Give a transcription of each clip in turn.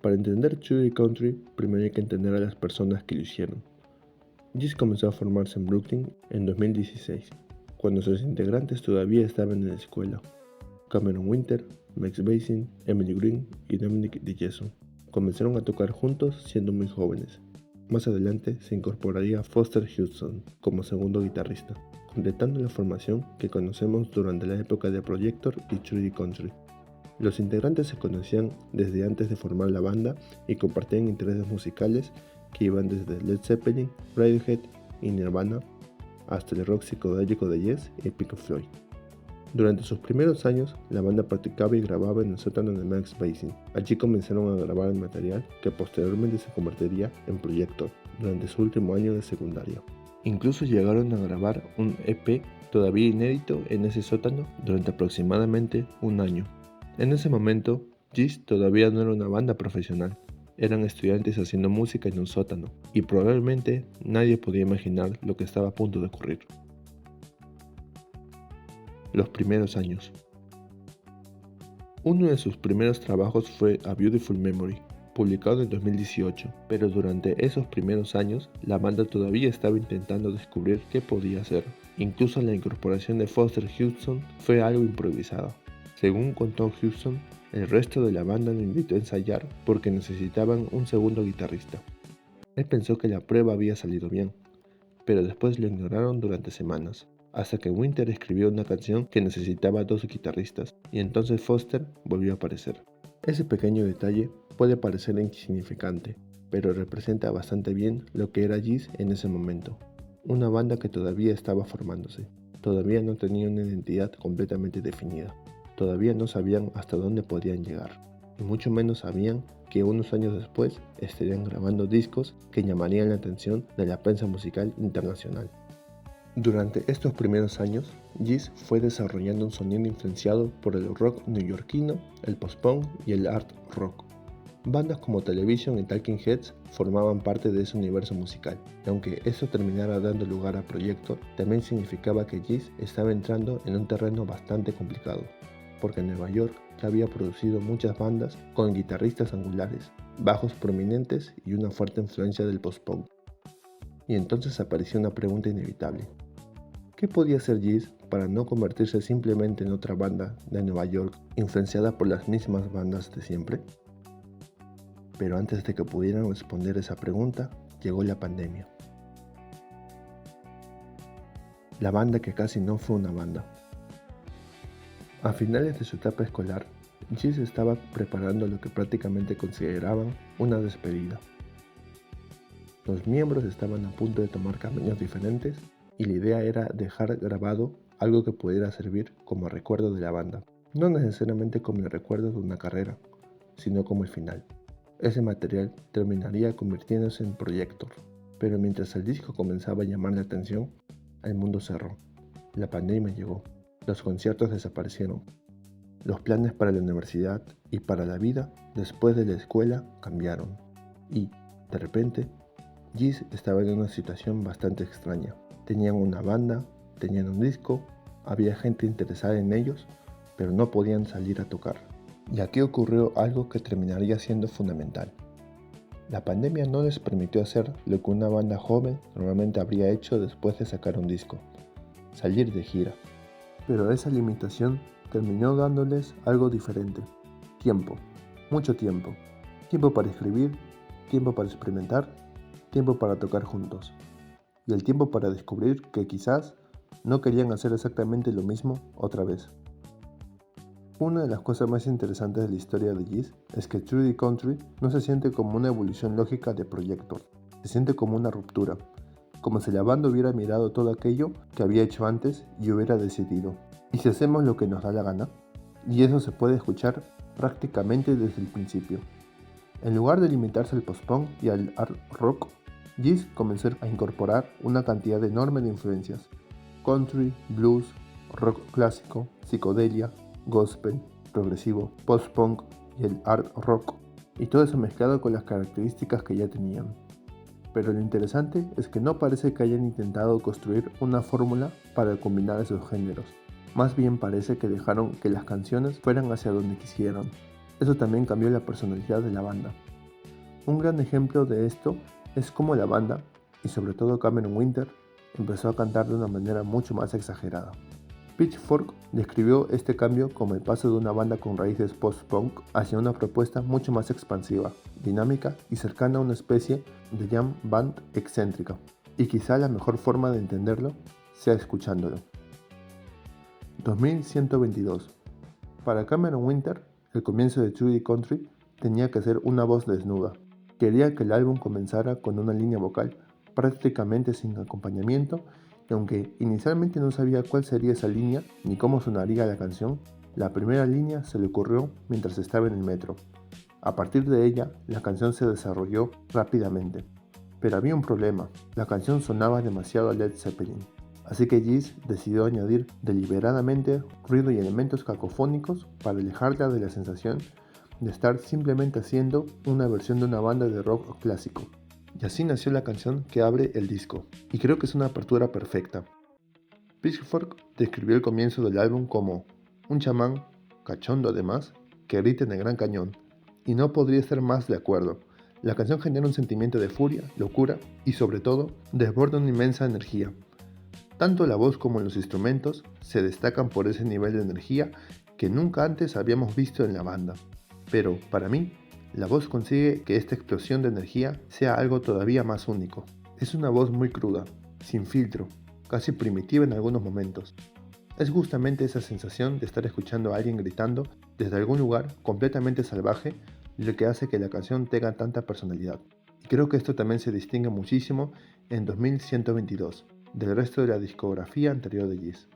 Para entender Trudy Country, primero hay que entender a las personas que lo hicieron. Gis comenzó a formarse en Brooklyn en 2016, cuando sus integrantes todavía estaban en la escuela. Cameron Winter, Max Basin, Emily Green y Dominic DeJesus comenzaron a tocar juntos siendo muy jóvenes. Más adelante se incorporaría Foster Hudson como segundo guitarrista, completando la formación que conocemos durante la época de Projector y Trudy Country. Los integrantes se conocían desde antes de formar la banda y compartían intereses musicales que iban desde Led Zeppelin, Radiohead y Nirvana hasta el rock psicodélico de Yes y Pink Floyd. Durante sus primeros años, la banda practicaba y grababa en el sótano de Max Basin. Allí comenzaron a grabar el material que posteriormente se convertiría en Projector durante su último año de secundaria. Incluso llegaron a grabar un EP todavía inédito en ese sótano durante aproximadamente un año. En ese momento, Gis todavía no era una banda profesional. Eran estudiantes haciendo música en un sótano, y probablemente nadie podía imaginar lo que estaba a punto de ocurrir. Los primeros años. Uno de sus primeros trabajos fue A Beautiful Memory, publicado en 2018, pero durante esos primeros años la banda todavía estaba intentando descubrir qué podía hacer. Incluso la incorporación de Foster Hudson fue algo improvisada. Según contó Hudson, el resto de la banda lo invitó a ensayar porque necesitaban un segundo guitarrista. Él pensó que la prueba había salido bien, pero después lo ignoraron durante semanas, hasta que Winter escribió una canción que necesitaba dos guitarristas, y entonces Foster volvió a aparecer. Ese pequeño detalle puede parecer insignificante, pero representa bastante bien lo que era Gis en ese momento. Una banda que todavía estaba formándose, todavía no tenía una identidad completamente definida. Todavía no sabían hasta dónde podían llegar, y mucho menos sabían que unos años después estarían grabando discos que llamarían la atención de la prensa musical internacional. Durante estos primeros años, Gis fue desarrollando un sonido influenciado por el rock neoyorquino, el post-punk y el art rock. Bandas como Television y Talking Heads formaban parte de ese universo musical, y aunque eso terminara dando lugar a Projector, también significaba que Gis estaba entrando en un terreno bastante complicado, porque Nueva York ya había producido muchas bandas con guitarristas angulares, bajos prominentes y una fuerte influencia del post-punk. Y entonces apareció una pregunta inevitable. ¿Qué podía hacer Gis para no convertirse simplemente en otra banda de Nueva York influenciada por las mismas bandas de siempre? Pero antes de que pudieran responder esa pregunta, llegó la pandemia. La banda que casi no fue una banda. A finales de su etapa escolar, Gis estaba preparando lo que prácticamente consideraban una despedida. Los miembros estaban a punto de tomar caminos diferentes y la idea era dejar grabado algo que pudiera servir como recuerdo de la banda, no necesariamente como el recuerdo de una carrera, sino como el final. Ese material terminaría convirtiéndose en Projector, pero mientras el disco comenzaba a llamar la atención, el mundo cerró, la pandemia llegó, los conciertos desaparecieron, los planes para la universidad y para la vida después de la escuela cambiaron, y, de repente, Gis estaba en una situación bastante extraña. Tenían una banda, tenían un disco, había gente interesada en ellos, pero no podían salir a tocar. Y aquí ocurrió algo que terminaría siendo fundamental. La pandemia no les permitió hacer lo que una banda joven normalmente habría hecho después de sacar un disco, salir de gira. Pero esa limitación terminó dándoles algo diferente. Tiempo, mucho tiempo. Tiempo para escribir, tiempo para experimentar, tiempo para tocar juntos. Y el tiempo para descubrir que quizás no querían hacer exactamente lo mismo otra vez. Una de las cosas más interesantes de la historia de Gis es que Trudy Country no se siente como una evolución lógica de Projector, se siente como una ruptura, como si la banda hubiera mirado todo aquello que había hecho antes y hubiera decidido, ¿y si hacemos lo que nos da la gana? Y eso se puede escuchar prácticamente desde el principio. En lugar de limitarse al post-punk y al art rock, Gis comenzó a incorporar una cantidad enorme de influencias: country, blues, rock clásico, psicodelia, gospel, progresivo, post-punk y el art rock, y todo eso mezclado con las características que ya tenían. Pero lo interesante es que no parece que hayan intentado construir una fórmula para combinar esos géneros, más bien parece que dejaron que las canciones fueran hacia donde quisieran. Eso también cambió la personalidad de la banda. Un gran ejemplo de esto es cómo la banda, y sobre todo Cameron Winter, empezó a cantar de una manera mucho más exagerada. Pitchfork describió este cambio como el paso de una banda con raíces post-punk hacia una propuesta mucho más expansiva, dinámica y cercana a una especie de jam band excéntrica. Y quizá la mejor forma de entenderlo sea escuchándolo. 2122. Para Cameron Winter, el comienzo de Trudy Country tenía que ser una voz desnuda. Quería que el álbum comenzara con una línea vocal prácticamente sin acompañamiento, y aunque inicialmente no sabía cuál sería esa línea ni cómo sonaría la canción, la primera línea se le ocurrió mientras estaba en el metro. A partir de ella, la canción se desarrolló rápidamente. Pero había un problema, la canción sonaba demasiado a Led Zeppelin. Así que Giz decidió añadir deliberadamente ruido y elementos cacofónicos para alejarla de la sensación de estar simplemente haciendo una versión de una banda de rock clásico. Y así nació la canción que abre el disco, y creo que es una apertura perfecta. Pitchfork describió el comienzo del álbum como un chamán, cachondo además, que grita en el Gran Cañón, y no podría estar más de acuerdo. La canción genera un sentimiento de furia, locura y sobre todo desborda una inmensa energía. Tanto la voz como los instrumentos se destacan por ese nivel de energía que nunca antes habíamos visto en la banda. Pero, para mí, la voz consigue que esta explosión de energía sea algo todavía más único. Es una voz muy cruda, sin filtro, casi primitiva en algunos momentos. Es justamente esa sensación de estar escuchando a alguien gritando desde algún lugar completamente salvaje lo que hace que la canción tenga tanta personalidad. Y creo que esto también se distingue muchísimo en 2122 del resto de la discografía anterior de Giz.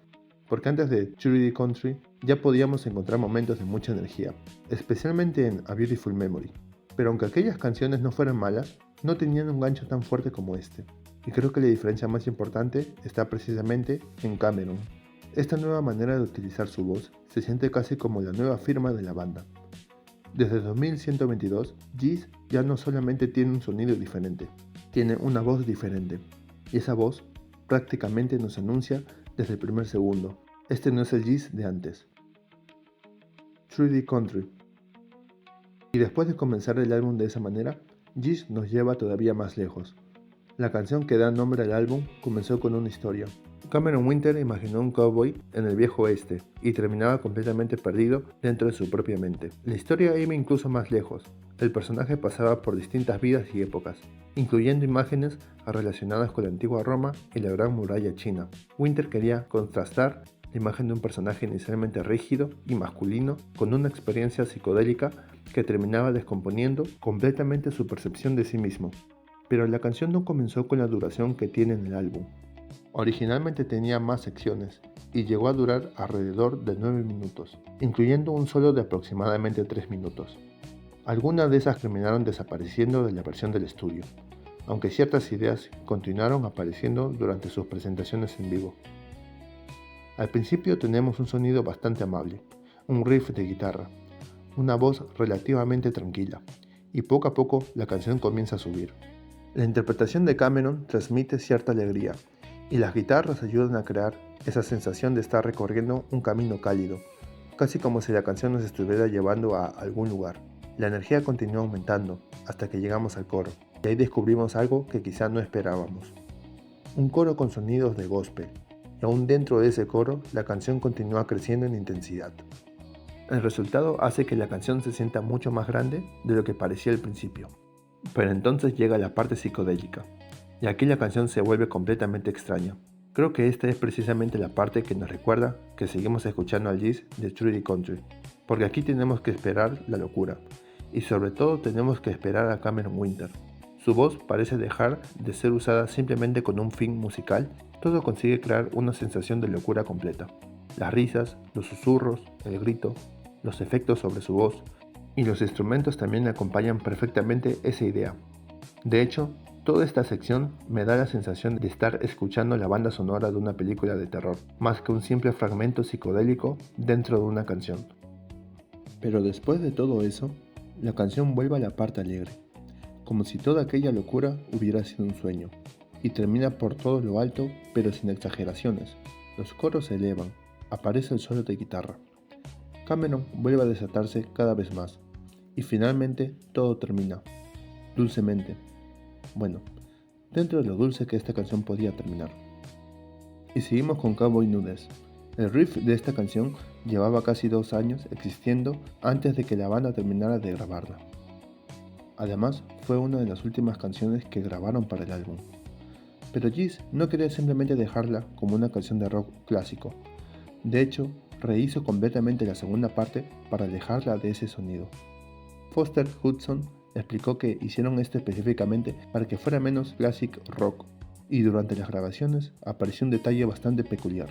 Porque antes de Trudy Country ya podíamos encontrar momentos de mucha energía, especialmente en A Beautiful Memory. Pero aunque aquellas canciones no fueran malas, no tenían un gancho tan fuerte como este. Y creo que la diferencia más importante está precisamente en Cameron. Esta nueva manera de utilizar su voz se siente casi como la nueva firma de la banda. Desde 2122, Giz ya no solamente tiene un sonido diferente, tiene una voz diferente. Y esa voz prácticamente nos anuncia desde el primer segundo: este no es el Giz de antes. Trudy Country. Y después de comenzar el álbum de esa manera, Giz nos lleva todavía más lejos. La canción que da nombre al álbum comenzó con una historia. Cameron Winter imaginó un cowboy en el viejo oeste y terminaba completamente perdido dentro de su propia mente. La historia iba incluso más lejos. El personaje pasaba por distintas vidas y épocas, incluyendo imágenes relacionadas con la antigua Roma y la Gran Muralla China. Winter quería contrastar la imagen de un personaje inicialmente rígido y masculino con una experiencia psicodélica que terminaba descomponiendo completamente su percepción de sí mismo. Pero la canción no comenzó con la duración que tiene en el álbum. Originalmente tenía más secciones y llegó a durar alrededor de 9 minutos, incluyendo un solo de aproximadamente 3 minutos. Algunas de esas terminaron desapareciendo de la versión del estudio, aunque ciertas ideas continuaron apareciendo durante sus presentaciones en vivo. Al principio tenemos un sonido bastante amable, un riff de guitarra, una voz relativamente tranquila, y poco a poco la canción comienza a subir. La interpretación de Cameron transmite cierta alegría, y las guitarras ayudan a crear esa sensación de estar recorriendo un camino cálido, casi como si la canción nos estuviera llevando a algún lugar. La energía continúa aumentando hasta que llegamos al coro, y ahí descubrimos algo que quizá no esperábamos. Un coro con sonidos de gospel, y aún dentro de ese coro la canción continúa creciendo en intensidad. El resultado hace que la canción se sienta mucho más grande de lo que parecía al principio. Pero entonces llega la parte psicodélica, y aquí la canción se vuelve completamente extraña. Creo que esta es precisamente la parte que nos recuerda que seguimos escuchando al Giz de Trudy Country, porque aquí tenemos que esperar la locura, y sobre todo tenemos que esperar a Cameron Winter. Su voz parece dejar de ser usada simplemente con un fin musical, todo consigue crear una sensación de locura completa. Las risas, los susurros, el grito, los efectos sobre su voz, y los instrumentos también acompañan perfectamente esa idea. De hecho, toda esta sección me da la sensación de estar escuchando la banda sonora de una película de terror, más que un simple fragmento psicodélico dentro de una canción. Pero después de todo eso, la canción vuelve a la parte alegre, como si toda aquella locura hubiera sido un sueño, y termina por todo lo alto, pero sin exageraciones. Los coros se elevan, aparece el solo de guitarra. Cameron vuelve a desatarse cada vez más, y finalmente todo termina. dulcemente. Bueno, dentro de lo dulce que esta canción podía terminar. Y seguimos con Cowboy Nudes. El riff de esta canción llevaba casi 2 años existiendo antes de que la banda terminara de grabarla. Además, fue una de las últimas canciones que grabaron para el álbum. Pero Geez no quería simplemente dejarla como una canción de rock clásico. De hecho, rehizo completamente la segunda parte para alejarla de ese sonido. Foster Hudson explicó que hicieron esto específicamente para que fuera menos classic rock, y durante las grabaciones apareció un detalle bastante peculiar.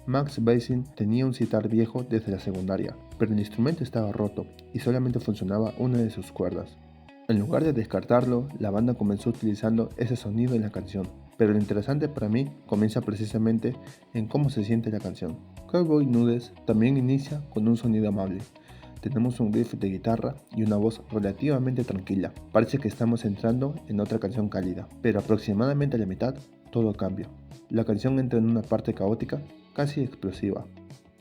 Max Basin tenía un sitar viejo desde la secundaria, pero el instrumento estaba roto y solamente funcionaba una de sus cuerdas. En lugar de descartarlo, la banda comenzó utilizando ese sonido en la canción, pero lo interesante para mí comienza precisamente en cómo se siente la canción. Cowboy Nudes también inicia con un sonido amable. Tenemos un riff de guitarra y una voz relativamente tranquila. Parece que estamos entrando en otra canción cálida, pero aproximadamente a la mitad todo cambia. La canción entra en una parte caótica, casi explosiva,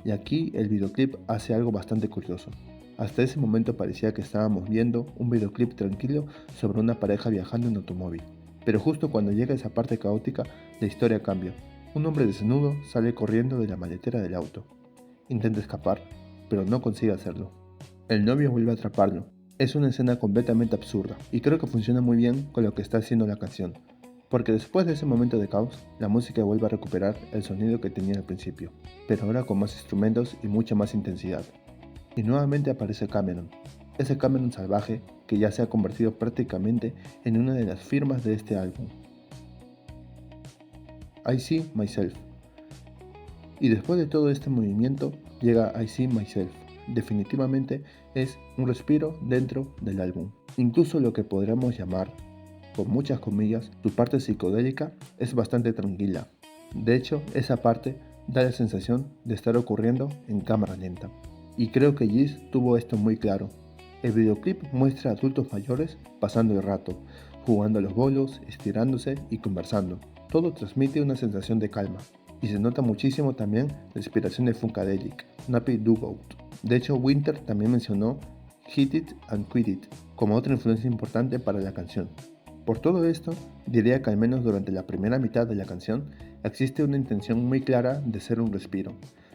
y aquí el videoclip hace algo bastante curioso. Hasta ese momento parecía que estábamos viendo un videoclip tranquilo sobre una pareja viajando en automóvil, pero justo cuando llega esa parte caótica, la historia cambia. Un hombre desnudo sale corriendo de la maletera del auto. Intenta escapar, pero no consigue hacerlo. El novio vuelve a atraparlo. Es una escena completamente absurda, y creo que funciona muy bien con lo que está haciendo la canción, porque después de ese momento de caos, la música vuelve a recuperar el sonido que tenía al principio, pero ahora con más instrumentos y mucha más intensidad. Y nuevamente aparece Cameron, ese Cameron salvaje que ya se ha convertido prácticamente en una de las firmas de este álbum. I See Myself. Y después de todo este movimiento, llega I See Myself. Definitivamente es un respiro dentro del álbum. Incluso lo que podríamos llamar, con muchas comillas, su parte psicodélica es bastante tranquila. De hecho, esa parte da la sensación de estar ocurriendo en cámara lenta. Y creo que Geez tuvo esto muy claro. El videoclip muestra a adultos mayores pasando el rato, jugando a los bolos, estirándose y conversando. Todo transmite una sensación de calma. Y se nota muchísimo también la inspiración de Funkadelic, Nappy Doogout. De hecho, Winter también mencionó Hit It and Quit It como otra influencia importante para la canción. Por todo esto, diría que al menos durante la primera mitad de la canción existe una intención muy clara de ser un respiro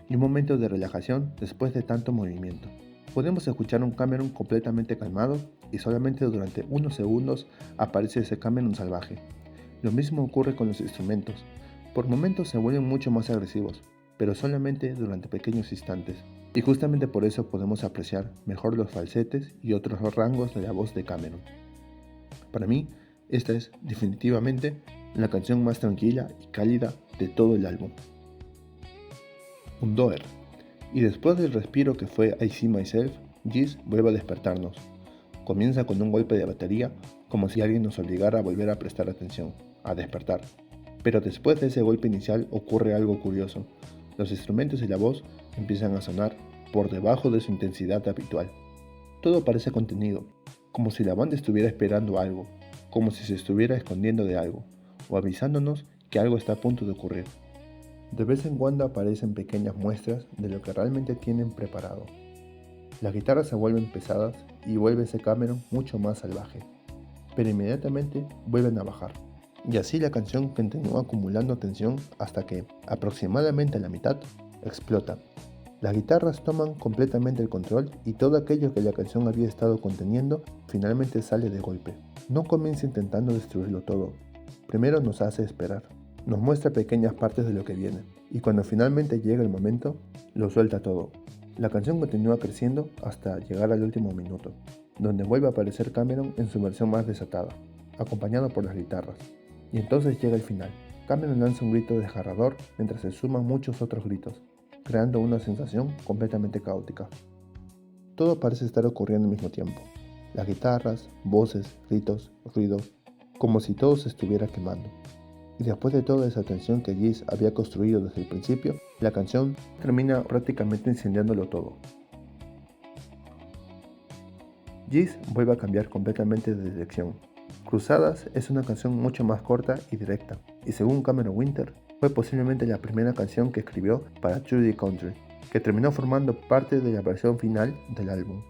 y un momento de relajación después de tanto movimiento. Podemos escuchar un Cameron completamente calmado y solamente durante unos segundos aparece ese Cameron salvaje. Lo mismo ocurre con los instrumentos. Por momentos se vuelven mucho más agresivos, pero solamente durante pequeños instantes. Y justamente por eso podemos apreciar mejor los falsetes y otros rangos de la voz de Cameron. Para mí, esta es definitivamente la canción más tranquila y cálida de todo el álbum. Un Doer. Y después del respiro que fue I See Myself, Geez vuelve a despertarnos. Comienza con un golpe de batería, como si alguien nos obligara a volver a prestar atención, a despertar. Pero después de ese golpe inicial ocurre algo curioso. Los instrumentos y la voz empiezan a sonar por debajo de su intensidad habitual. Todo parece contenido, como si la banda estuviera esperando algo, como si se estuviera escondiendo de algo, o avisándonos que algo está a punto de ocurrir. De vez en cuando aparecen pequeñas muestras de lo que realmente tienen preparado. Las guitarras se vuelven pesadas y vuelve ese Cameron mucho más salvaje, pero inmediatamente vuelven a bajar. Y así la canción continúa acumulando tensión hasta que, aproximadamente a la mitad, explota. Las guitarras toman completamente el control y todo aquello que la canción había estado conteniendo finalmente sale de golpe. No comienza intentando destruirlo todo. Primero nos hace esperar. Nos muestra pequeñas partes de lo que viene. Y cuando finalmente llega el momento, lo suelta todo. La canción continúa creciendo hasta llegar al último minuto, donde vuelve a aparecer Cameron en su versión más desatada, acompañado por las guitarras. Y entonces llega el final. Cameron lanza un grito desgarrador mientras se suman muchos otros gritos, creando una sensación completamente caótica. Todo parece estar ocurriendo al mismo tiempo. Las guitarras, voces, gritos, ruidos, como si todo se estuviera quemando. Y después de toda esa tensión que Geez había construido desde el principio, la canción termina prácticamente incendiándolo todo. Geez vuelve a cambiar completamente de dirección. Cruzadas es una canción mucho más corta y directa, y según Cameron Winter, fue posiblemente la primera canción que escribió para Judy Country, que terminó formando parte de la versión final del álbum.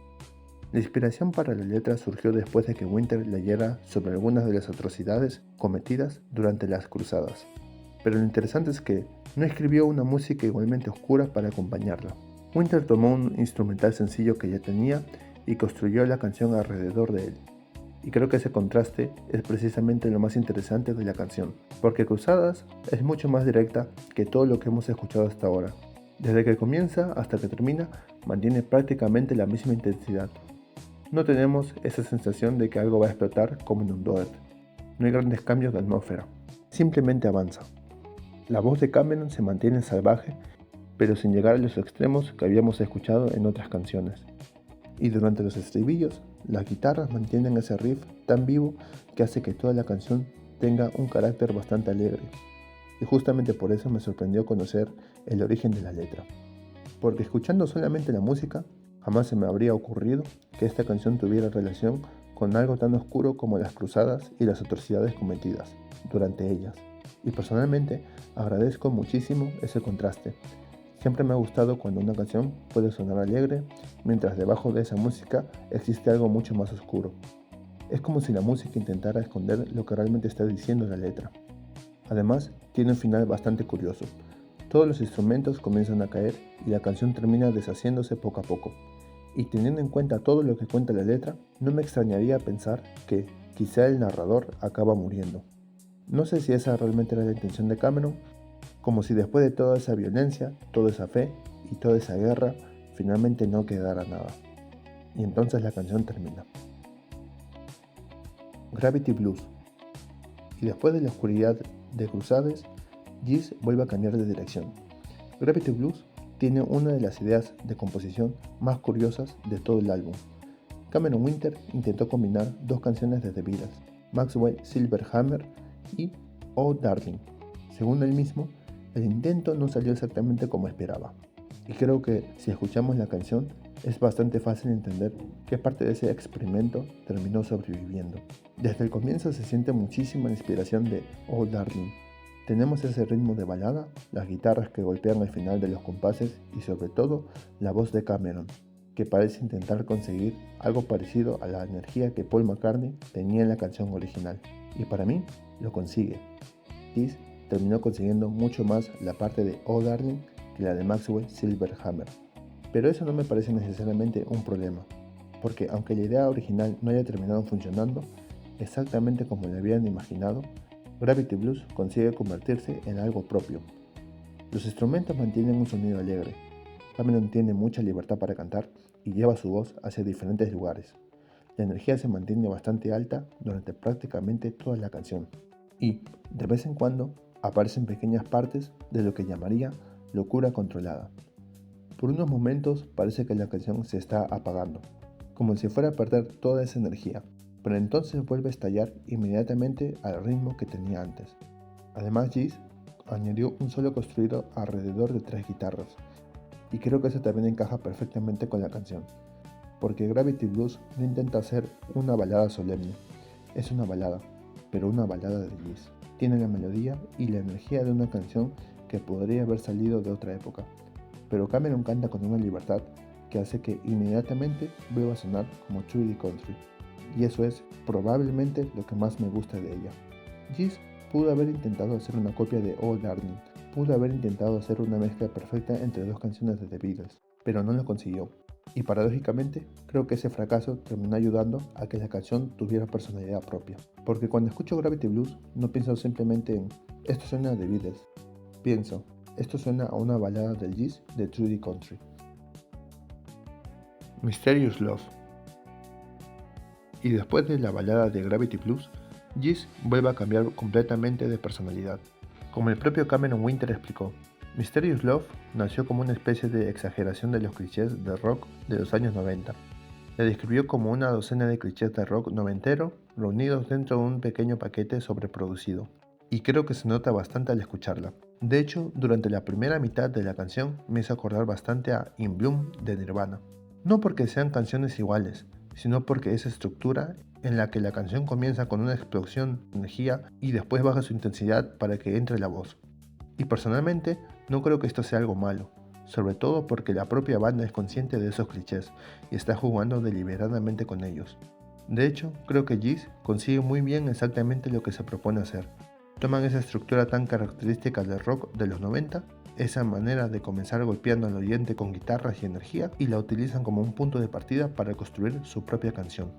La inspiración para la letra surgió después de que Winter leyera sobre algunas de las atrocidades cometidas durante las cruzadas. Pero lo interesante es que no escribió una música igualmente oscura para acompañarla. Winter tomó un instrumental sencillo que ya tenía y construyó la canción alrededor de él. Y creo que ese contraste es precisamente lo más interesante de la canción, porque Cruzadas es mucho más directa que todo lo que hemos escuchado hasta ahora. Desde que comienza hasta que termina, mantiene prácticamente la misma intensidad. No tenemos esa sensación de que algo va a explotar como en un duet. No hay grandes cambios de atmósfera. Simplemente avanza. La voz de Cameron se mantiene salvaje, pero sin llegar a los extremos que habíamos escuchado en otras canciones. Y durante los estribillos, las guitarras mantienen ese riff tan vivo que hace que toda la canción tenga un carácter bastante alegre. Y justamente por eso me sorprendió conocer el origen de la letra. Porque escuchando solamente la música, jamás se me habría ocurrido que esta canción tuviera relación con algo tan oscuro como las cruzadas y las atrocidades cometidas durante ellas. Y personalmente agradezco muchísimo ese contraste. Siempre me ha gustado cuando una canción puede sonar alegre, mientras debajo de esa música existe algo mucho más oscuro. Es como si la música intentara esconder lo que realmente está diciendo la letra. Además, tiene un final bastante curioso. Todos los instrumentos comienzan a caer y la canción termina deshaciéndose poco a poco. Y teniendo en cuenta todo lo que cuenta la letra, no me extrañaría pensar que quizá el narrador acaba muriendo. No sé si esa realmente era la intención de Cameron, como si después de toda esa violencia, toda esa fe y toda esa guerra, finalmente no quedara nada. Y entonces la canción termina. Gravity Blues. Y después de la oscuridad de Cruzades, Geese vuelve a cambiar de dirección. Gravity Blues tiene una de las ideas de composición más curiosas de todo el álbum. Cameron Winter intentó combinar dos canciones de The Beatles, Maxwell Silverhammer y Oh Darling. Según él mismo, el intento no salió exactamente como esperaba. Y creo que si escuchamos la canción, es bastante fácil entender qué parte de ese experimento terminó sobreviviendo. Desde el comienzo se siente muchísima inspiración de Oh Darling. Tenemos ese ritmo de balada, las guitarras que golpean al final de los compases y sobre todo la voz de Cameron, que parece intentar conseguir algo parecido a la energía que Paul McCartney tenía en la canción original. Y para mí, lo consigue. Kiss terminó consiguiendo mucho más la parte de Oh Darling que la de Maxwell Silverhammer. Pero eso no me parece necesariamente un problema, porque aunque la idea original no haya terminado funcionando exactamente como le habían imaginado, Gravity Blues consigue convertirse en algo propio. Los instrumentos mantienen un sonido alegre, Cameron tiene mucha libertad para cantar y lleva su voz hacia diferentes lugares. La energía se mantiene bastante alta durante prácticamente toda la canción y, de vez en cuando, aparecen pequeñas partes de lo que llamaría locura controlada. Por unos momentos parece que la canción se está apagando, como si fuera a perder toda esa energía, pero entonces vuelve a estallar inmediatamente al ritmo que tenía antes. Además, Geese añadió un solo construido alrededor de 3 guitarras, y creo que eso también encaja perfectamente con la canción, porque Gravity Blues no intenta hacer una balada solemne, es una balada, pero una balada de Geese. Tiene la melodía y la energía de una canción que podría haber salido de otra época, pero Cameron canta con una libertad que hace que inmediatamente vuelva a sonar como True the Country, y eso es probablemente lo que más me gusta de ella. Geese pudo haber intentado hacer una copia de Oh Darling, pudo haber intentado hacer una mezcla perfecta entre dos canciones de The Beatles, pero no lo consiguió. Y paradójicamente, creo que ese fracaso terminó ayudando a que la canción tuviera personalidad propia. Porque cuando escucho Gravity Blues, no pienso simplemente en esto suena a The Beatles. Pienso, esto suena a una balada del Geese de True the Country. Mysterious Love. Y después de la balada de Gravity Blues, Geese vuelve a cambiar completamente de personalidad. Como el propio Cameron Winter explicó, Mysterious Love nació como una especie de exageración de los clichés de rock de los años 90. La describió como una docena de clichés de rock noventero reunidos dentro de un pequeño paquete sobreproducido. Y creo que se nota bastante al escucharla. De hecho, durante la primera mitad de la canción me hizo acordar bastante a In Bloom de Nirvana. No porque sean canciones iguales, sino porque esa estructura en la que la canción comienza con una explosión de energía y después baja su intensidad para que entre la voz. Y personalmente no creo que esto sea algo malo, sobre todo porque la propia banda es consciente de esos clichés y está jugando deliberadamente con ellos. De hecho, creo que Geese consigue muy bien exactamente lo que se propone hacer. Toman esa estructura tan característica del rock de los 90, esa manera de comenzar golpeando al oyente con guitarras y energía, y la utilizan como un punto de partida para construir su propia canción.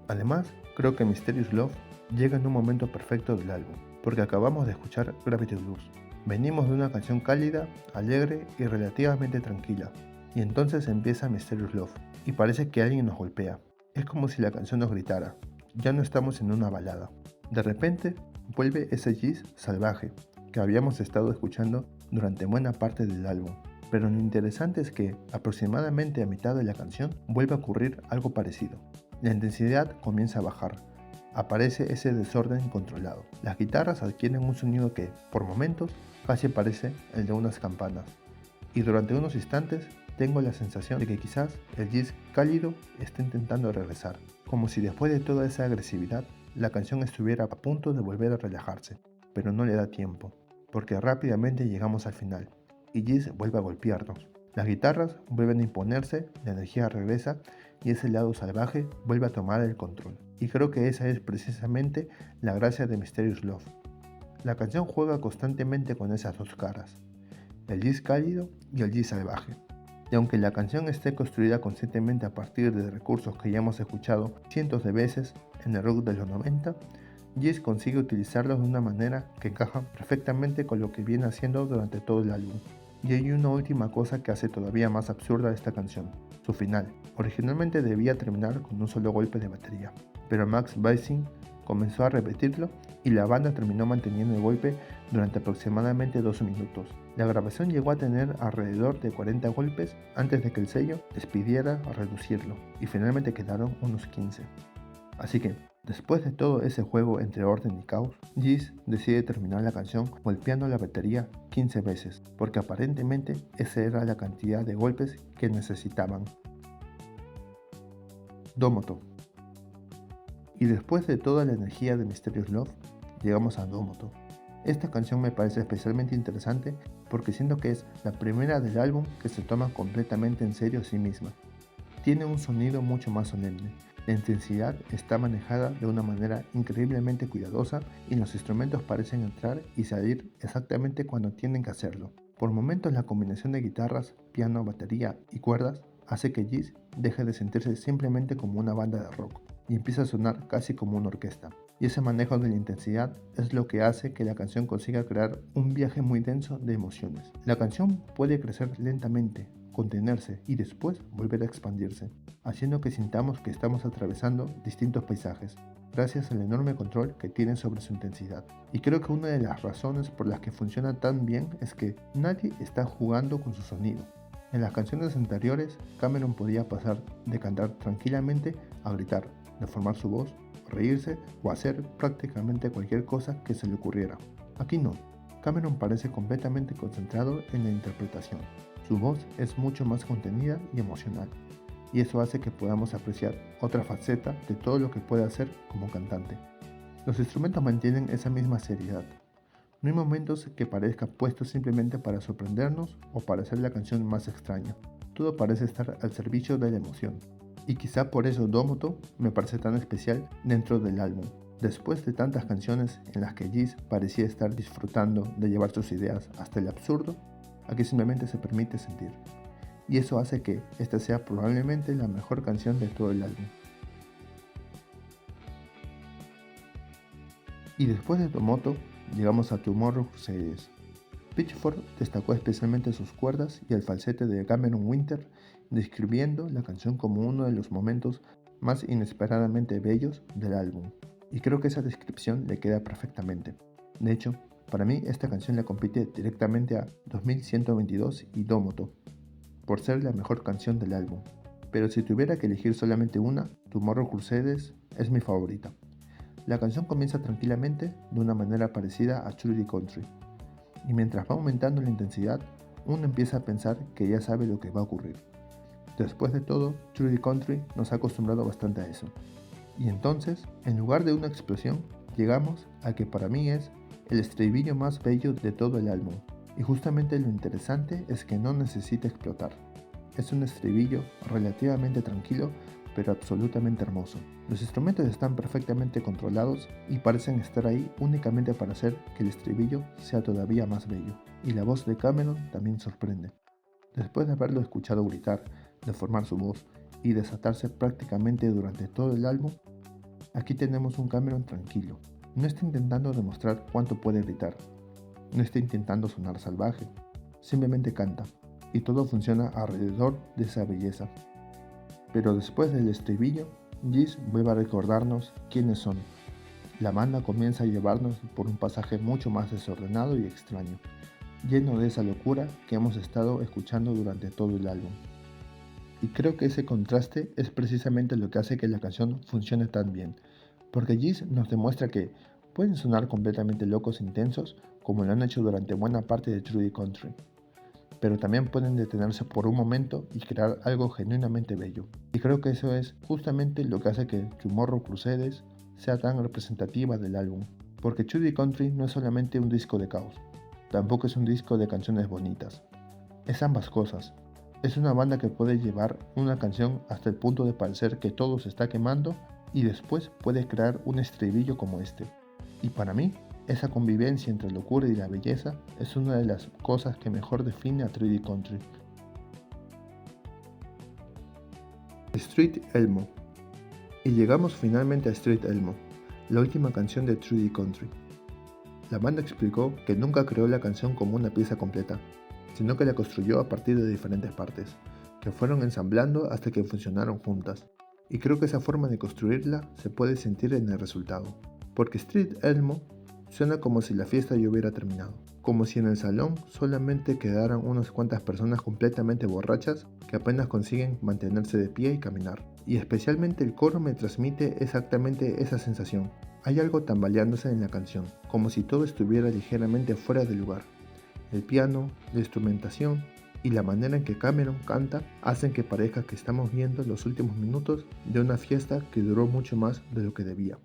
Además, creo que Mysterious Love llega en un momento perfecto del álbum, porque acabamos de escuchar Gravity Blues. Venimos de una canción cálida, alegre y relativamente tranquila, y entonces empieza Mysterious Love, y parece que alguien nos golpea. Es como si la canción nos gritara, ya no estamos en una balada. De repente, vuelve ese Geese salvaje que habíamos estado escuchando durante buena parte del álbum. Pero lo interesante es que, aproximadamente a mitad de la canción, vuelve a ocurrir algo parecido. La intensidad comienza a bajar. Aparece ese desorden incontrolado. Las guitarras adquieren un sonido que, por momentos, casi parece el de unas campanas. Y durante unos instantes, tengo la sensación de que quizás el Geese cálido está intentando regresar. Como si después de toda esa agresividad, la canción estuviera a punto de volver a relajarse. Pero no le da tiempo, porque rápidamente llegamos al final, y Geese vuelve a golpearnos. Las guitarras vuelven a imponerse, la energía regresa, y ese lado salvaje vuelve a tomar el control. Y creo que esa es precisamente la gracia de Mysterious Love. La canción juega constantemente con esas dos caras, el Geese cálido y el Geese salvaje. Y aunque la canción esté construida conscientemente a partir de recursos que ya hemos escuchado cientos de veces en el rock de los 90, Geese consigue utilizarlos de una manera que encaja perfectamente con lo que viene haciendo durante todo el álbum. Y hay una última cosa que hace todavía más absurda esta canción, su final. Originalmente debía terminar con un solo golpe de batería, pero Max Bassing comenzó a repetirlo y la banda terminó manteniendo el golpe durante aproximadamente 2 minutos. La grabación llegó a tener alrededor de 40 golpes antes de que el sello les pidiera reducirlo, y finalmente quedaron unos 15. Así que, después de todo ese juego entre orden y caos, Geese decide terminar la canción golpeando la batería 15 veces, porque aparentemente esa era la cantidad de golpes que necesitaban. Domoto. Y después de toda la energía de Mysterious Love, llegamos a Domoto. Esta canción me parece especialmente interesante porque siento que es la primera del álbum que se toma completamente en serio a sí misma. Tiene un sonido mucho más solemne. La intensidad está manejada de una manera increíblemente cuidadosa y los instrumentos parecen entrar y salir exactamente cuando tienen que hacerlo. Por momentos la combinación de guitarras, piano, batería y cuerdas hace que Geese deje de sentirse simplemente como una banda de rock y empieza a sonar casi como una orquesta. Y ese manejo de la intensidad es lo que hace que la canción consiga crear un viaje muy denso de emociones. La canción puede crecer lentamente, contenerse y después volver a expandirse, haciendo que sintamos que estamos atravesando distintos paisajes, gracias al enorme control que tiene sobre su intensidad. Y creo que una de las razones por las que funciona tan bien es que nadie está jugando con su sonido. En las canciones anteriores, Cameron podía pasar de cantar tranquilamente a gritar, deformar su voz, reírse o hacer prácticamente cualquier cosa que se le ocurriera. Aquí no, Cameron parece completamente concentrado en la interpretación. Su voz es mucho más contenida y emocional, y eso hace que podamos apreciar otra faceta de todo lo que puede hacer como cantante. Los instrumentos mantienen esa misma seriedad. No hay momentos que parezcan puestos simplemente para sorprendernos o para hacer la canción más extraña. Todo parece estar al servicio de la emoción. Y quizá por eso Domoto me parece tan especial dentro del álbum. Después de tantas canciones en las que Geese parecía estar disfrutando de llevar sus ideas hasta el absurdo, aquí simplemente se permite sentir. Y eso hace que esta sea probablemente la mejor canción de todo el álbum. Y después de Domoto, llegamos a Tomorrow Series. Pitchfork destacó especialmente sus cuerdas y el falsete de Cameron Winter, describiendo la canción como uno de los momentos más inesperadamente bellos del álbum. Y creo que esa descripción le queda perfectamente. De hecho, para mí esta canción le compite directamente a 2122 y Domoto, por ser la mejor canción del álbum. Pero si tuviera que elegir solamente una, Tomorrow Crusades es mi favorita. La canción comienza tranquilamente de una manera parecida a True Country, y mientras va aumentando la intensidad, uno empieza a pensar que ya sabe lo que va a ocurrir. Después de todo, True Country nos ha acostumbrado bastante a eso. Y entonces, en lugar de una explosión, llegamos a que para mí es el estribillo más bello de todo el álbum, Y justamente lo interesante es que no necesita explotar. Es un estribillo relativamente tranquilo, pero absolutamente hermoso. Los instrumentos están perfectamente controlados y parecen estar ahí únicamente para hacer que el estribillo sea todavía más bello. Y la voz de Cameron también sorprende. Después de haberlo escuchado gritar, deformar su voz y desatarse prácticamente durante todo el álbum, aquí tenemos un Cameron tranquilo. No está intentando demostrar cuánto puede gritar. No está intentando sonar salvaje. Simplemente canta. Y todo funciona alrededor de esa belleza. Pero después del estribillo, Giz vuelve a recordarnos quiénes son. La banda comienza a llevarnos por un pasaje mucho más desordenado y extraño, lleno de esa locura que hemos estado escuchando durante todo el álbum. Y creo que ese contraste es precisamente lo que hace que la canción funcione tan bien, porque Giz nos demuestra que pueden sonar completamente locos e intensos, como lo han hecho durante buena parte de Trudy Country, pero también pueden detenerse por un momento y crear algo genuinamente bello. Y creo que eso es justamente lo que hace que Tomorrow Crusades sea tan representativa del álbum, porque Trudy Country no es solamente un disco de caos, tampoco es un disco de canciones bonitas, es ambas cosas. Es una banda que puede llevar una canción hasta el punto de parecer que todo se está quemando y después puede crear un estribillo como este. Y para mí, esa convivencia entre locura y la belleza es una de las cosas que mejor define a 3D Country. Street Elmo. Y llegamos finalmente a Street Elmo, la última canción de 3D Country. La banda explicó que nunca creó la canción como una pieza completa, sino que la construyó a partir de diferentes partes, que fueron ensamblando hasta que funcionaron juntas. Y creo que esa forma de construirla se puede sentir en el resultado, porque Street Elmo suena como si la fiesta ya hubiera terminado, como si en el salón solamente quedaran unas cuantas personas completamente borrachas que apenas consiguen mantenerse de pie y caminar. Y especialmente el coro me transmite exactamente esa sensación. Hay algo tambaleándose en la canción, como si todo estuviera ligeramente fuera de lugar. El piano, la instrumentación y la manera en que Cameron canta hacen que parezca que estamos viendo los últimos minutos de una fiesta que duró mucho más de lo que debía.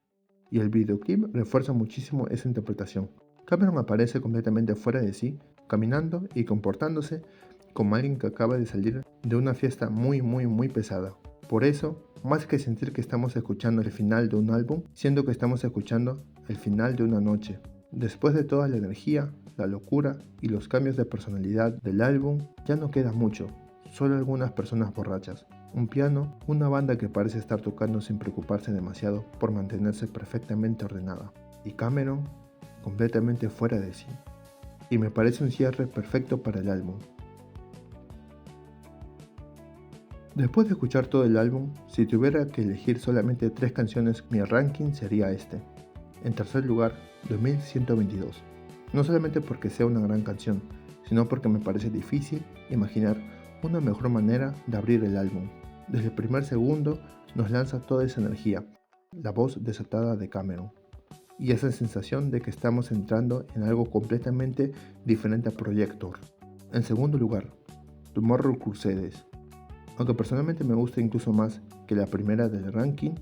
Y el videoclip refuerza muchísimo esa interpretación. Cameron aparece completamente fuera de sí, caminando y comportándose como alguien que acaba de salir de una fiesta muy pesada. Por eso, más que sentir que estamos escuchando el final de un álbum, siento que estamos escuchando el final de una noche. Después de toda la energía, la locura y los cambios de personalidad del álbum, ya no queda mucho, solo algunas personas borrachas, un piano, una banda que parece estar tocando sin preocuparse demasiado por mantenerse perfectamente ordenada, y Cameron completamente fuera de sí. Y me parece un cierre perfecto para el álbum. Después de escuchar todo el álbum, si tuviera que elegir solamente 3 canciones, mi ranking sería este. En tercer lugar, 2122. No solamente porque sea una gran canción, sino porque me parece difícil imaginar una mejor manera de abrir el álbum. Desde el primer segundo nos lanza toda esa energía, la voz desatada de Cameron, y esa sensación de que estamos entrando en algo completamente diferente a Projector. En segundo lugar, Tomorrow Crusades. Aunque personalmente me gusta incluso más que la primera del ranking,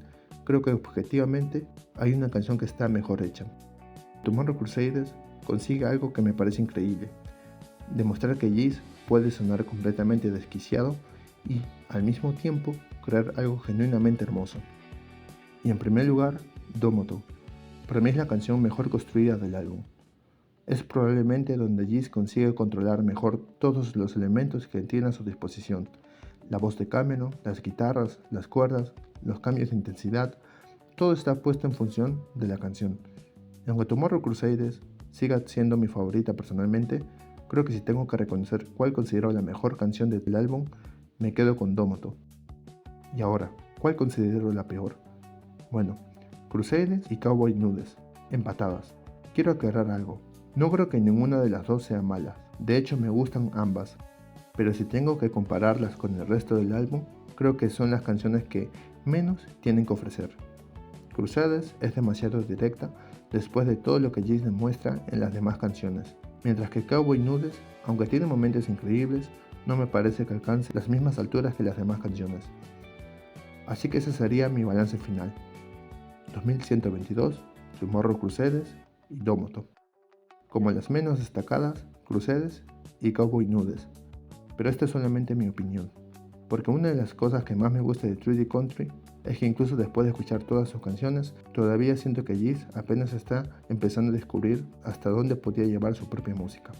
creo que objetivamente hay una canción que está mejor hecha. Tomorrow Crusades consigue algo que me parece increíble, demostrar que Giz puede sonar completamente desquiciado y, al mismo tiempo, crear algo genuinamente hermoso. Y en primer lugar, Domoto. Para mí es la canción mejor construida del álbum. Es probablemente donde Giz consigue controlar mejor todos los elementos que tiene a su disposición. La voz de Cameron, las guitarras, las cuerdas, los cambios de intensidad, todo está puesto en función de la canción. Y aunque Tomorrow Crusades siga siendo mi favorita personalmente, creo que si tengo que reconocer cuál considero la mejor canción del álbum, me quedo con Domoto. Y ahora, ¿cuál considero la peor? Bueno, Crusades y Cowboy Nudes, empatadas. Quiero aclarar algo, no creo que ninguna de las dos sea mala, de hecho me gustan ambas, pero si tengo que compararlas con el resto del álbum, creo que son las canciones que menos tienen que ofrecer. Crusades es demasiado directa después de todo lo que Giz demuestra en las demás canciones, mientras que Cowboy Nudes, aunque tiene momentos increíbles, no me parece que alcance las mismas alturas que las demás canciones. Así que ese sería mi balance final. 2122, Tomorrow Crusades y Domoto. Como las menos destacadas, Cruceres y Cowboy Nudes. Pero esta es solamente mi opinión, porque una de las cosas que más me gusta de 3D Country es que incluso después de escuchar todas sus canciones, todavía siento que Yeast apenas está empezando a descubrir hasta dónde podía llevar su propia música.